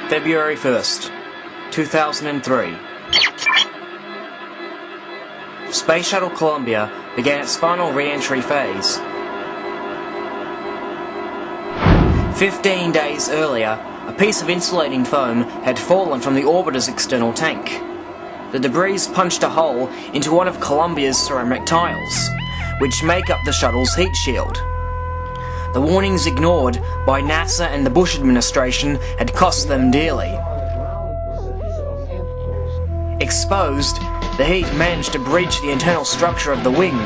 February 1st, 2003. Space Shuttle Columbia began its final re-entry phase. 15 days earlier, a piece of insulating foam had fallen from the orbiter's external tank. The debris punched a hole into one of Columbia's ceramic tiles, which make up the shuttle's heat shield. The warnings ignored by NASA and the Bush administration had cost them dearly. Exposed, the heat managed to breach the internal structure of the wing,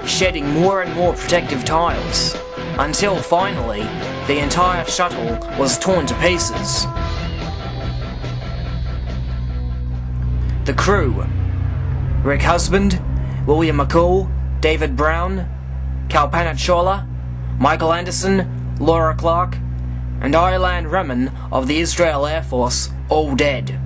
shedding more and more protective tiles, until finally, the entire shuttle was torn to pieces. The crew: Rick Husband, William McCool, David Brown, Kalpana Chawla, Michael Anderson, Laura Clark, and Ilan Remen of the Israel Air Force, all dead.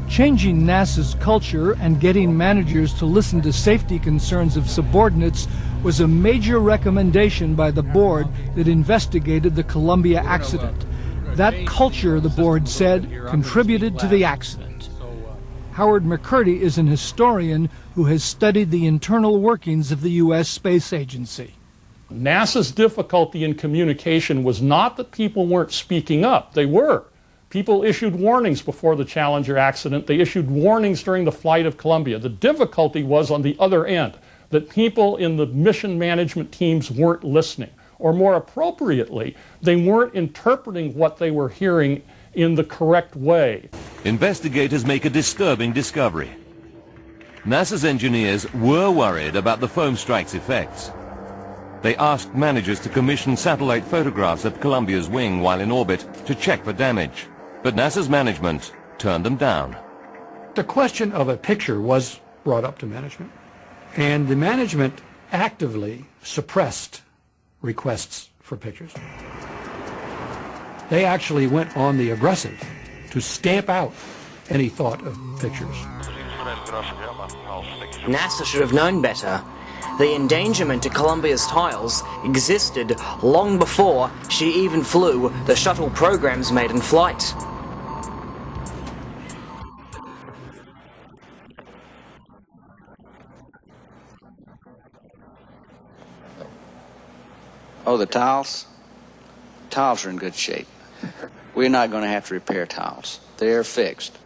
Changing NASA's culture and getting managers to listen to safety concerns of subordinates was a major recommendation by the board that investigated the Columbia accident. That culture, the board said, contributed to the accident. Howard McCurdy is an historian who has studied the internal workings of the U.S. Space Agency. NASA's difficulty in communication was not that people weren't speaking up. They were. People issued warnings before the Challenger accident. They issued warnings during the flight of Columbia. The difficulty was on the other end, that people in the mission management teams weren't listening. Or more appropriately, they weren't interpreting what they were hearing in the correct way. Investigators make a disturbing discovery. NASA's engineers were worried about the foam strike's effects. They asked managers to commission satellite photographs of Columbia's wing while in orbit to check for damage. But NASA's management turned them down. The question of a picture was brought up to management, and the management actively suppressed requests for pictures. They actually went on the aggressive to stamp out any thought of pictures. NASA should have known better. The endangerment to Columbia's tiles existed long before she even flew the shuttle program's maiden flight. Oh, the tiles? Tiles are in good shape. We're not going to have to repair tiles. They're fixed.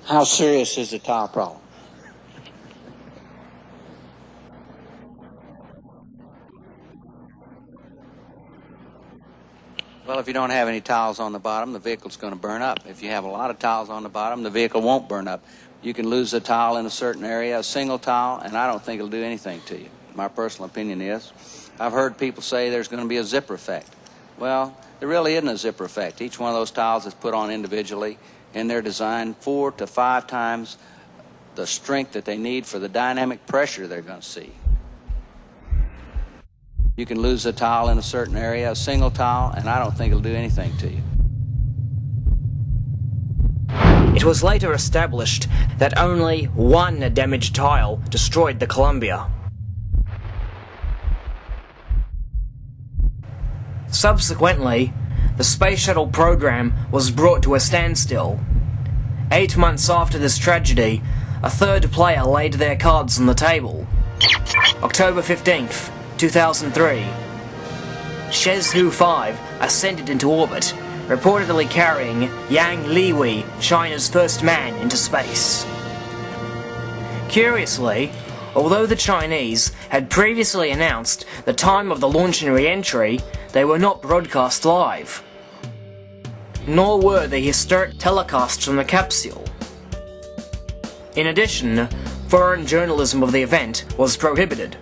How serious is the tile problem? Well, if you don't have any tiles on the bottom, the vehicle's going to burn up. If you have a lot of tiles on the bottom, the vehicle won't burn up. You can lose a tile in a certain area, a single tile, and I don't think it'll do anything to you. My personal opinion is, I've heard people say there's going to be a zipper effect. Well, there really isn't a zipper effect. Each one of those tiles is put on individually, and they're designed 4 to 5 times the strength that they need for the dynamic pressure they're going to see. You can lose a tile in a certain area, a single tile, and I don't think it'll do anything to you. It was later established that only one damaged tile destroyed the Columbia. Subsequently, the Space Shuttle program was brought to a standstill. 8 months after this tragedy, a third player laid their cards on the table. October 15th, 2003. Shenzhou 5 ascended into orbit, reportedly carrying Yang Liwei, China's first man into space. Curiously, although the Chinese had previously announced the time of the launch and re-entry, they were not broadcast live. Nor were the historic telecasts from the capsule. In addition, foreign journalism of the event was prohibited.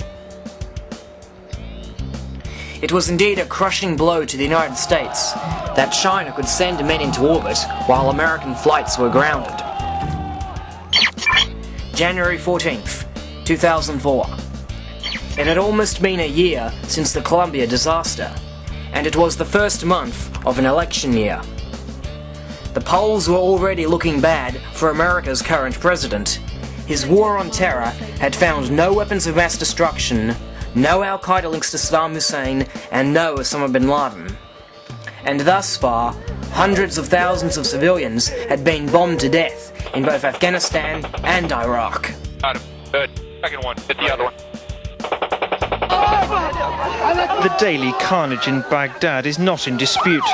It was indeed a crushing blow to the United States that China could send men into orbit while American flights were grounded. January 14th, 2004. It had almost been a year since the Columbia disaster, and it was the first month of an election year. The polls were already looking bad for America's current president. His war on terror had found no weapons of mass destruction, no Al-Qaeda links to Saddam Hussein, and no Osama bin Laden. And thus far, hundreds of thousands of civilians had been bombed to death in both Afghanistan and Iraq. Got him. Good. Second one. Hit the other one. The daily carnage in Baghdad is not in dispute.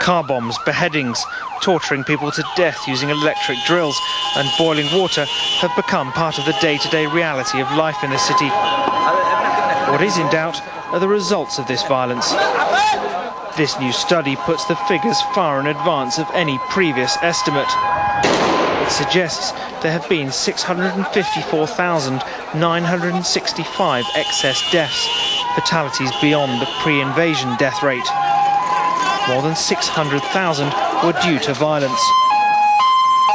Car bombs, beheadings, torturing people to death using electric drills and boiling water have become part of the day-to-day reality of life in the city. What is in doubt are the results of this violence. This new study puts the figures far in advance of any previous estimate. It suggests there have been 654,965 excess deaths, fatalities beyond the pre-invasion death rate. More than 600,000 were due to violence.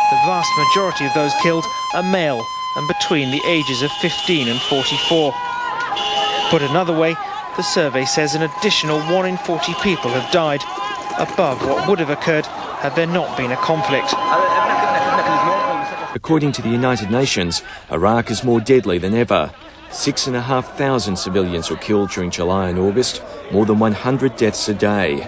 The vast majority of those killed are male and between the ages of 15 and 44. Put another way, the survey says an additional 1 in 40 people have died, above what would have occurred had there not been a conflict. According to the United Nations, Iraq is more deadly than ever. 6,500 civilians were killed during July and August, more than 100 deaths a day.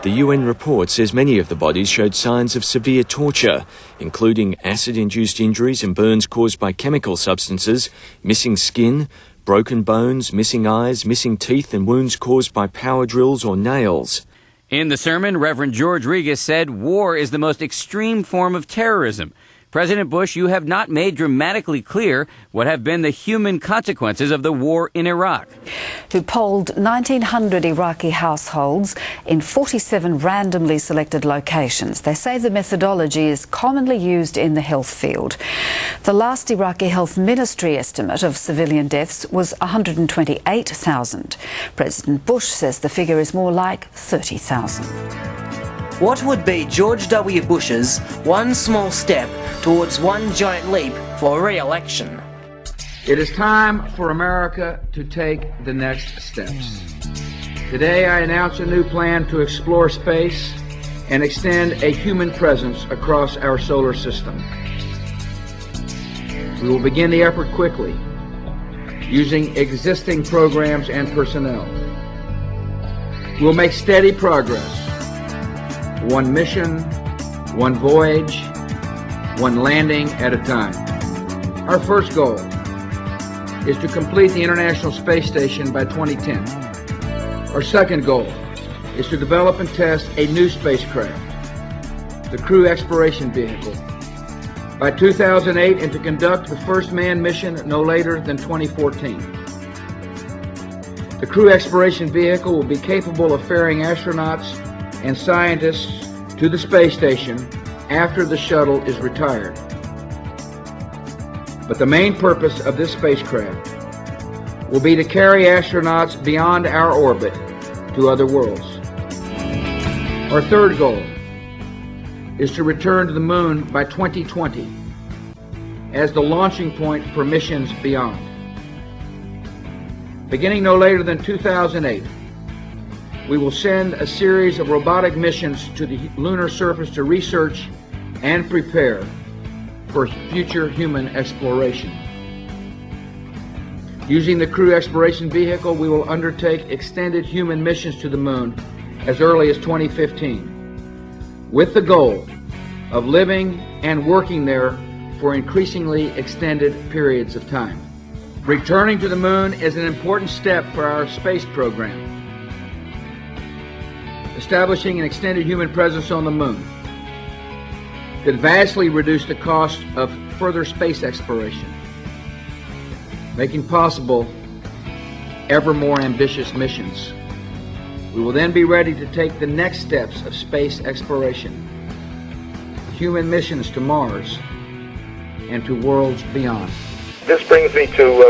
The UN report says many of the bodies showed signs of severe torture, including acid-induced injuries and burns caused by chemical substances, missing skin, broken bones, missing eyes, missing teeth, and wounds caused by power drills or nails. In the sermon, Reverend George Regas said war is the most extreme form of terrorism. President Bush, you have not made dramatically clear what have been the human consequences of the war in Iraq. Who polled 1,900 Iraqi households in 47 randomly selected locations. They say the methodology is commonly used in the health field. The last Iraqi Health Ministry estimate of civilian deaths was 128,000. President Bush says the figure is more like 30,000. What would be George W. Bush's one small step towards one giant leap for re-election? It is time for America to take the next steps. Today I announce a new plan to explore space and extend a human presence across our solar system. We will begin the effort quickly, using existing programs and personnel. We will make steady progress. One mission, one voyage, one landing at a time. Our first goal is to complete the International Space Station by 2010. Our second goal is to develop and test a new spacecraft, the Crew Exploration Vehicle, by 2008, and to conduct the first manned mission no later than 2014. The Crew Exploration Vehicle will be capable of ferrying astronauts and scientists to the space station after the shuttle is retired. But the main purpose of this spacecraft will be to carry astronauts beyond our orbit to other worlds. Our third goal is to return to the moon by 2020 as the launching point for missions beyond. Beginning no later than 2008, we will send a series of robotic missions to the lunar surface to research and prepare for future human exploration. Using the Crew Exploration Vehicle, we will undertake extended human missions to the moon as early as 2015, with the goal of living and working there for increasingly extended periods of time. Returning to the moon is an important step for our space program. Establishing an extended human presence on the moon could vastly reduce the cost of further space exploration, making possible ever more ambitious missions. We will then be ready to take the next steps of space exploration, human missions to Mars and to worlds beyond. This brings me to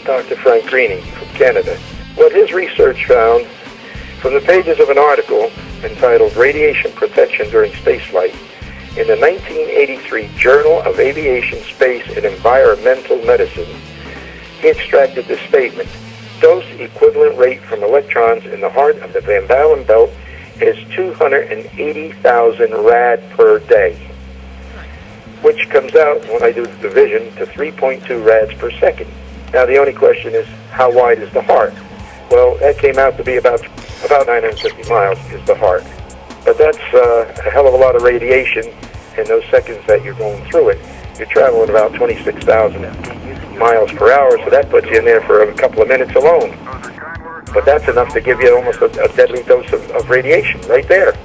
Dr. Frank Greening from Canada. what his research found from the pages of an article entitled Radiation Protection During Spaceflight in the 1983 Journal of Aviation, Space, and Environmental Medicine, he extracted this statement: dose equivalent rate from electrons in the heart of the Van Allen belt is 280,000 rad per day, which comes out, when I do the division, to 3.2 rads per second. Now the only question is, how wide is the heart? Well, that came out to be about 950 miles is the heart. But that's a hell of a lot of radiation in those seconds that you're going through it. You're traveling about 26,000 miles per hour, so that puts you in there for a couple of minutes alone. But that's enough to give you almost a deadly dose of radiation right there.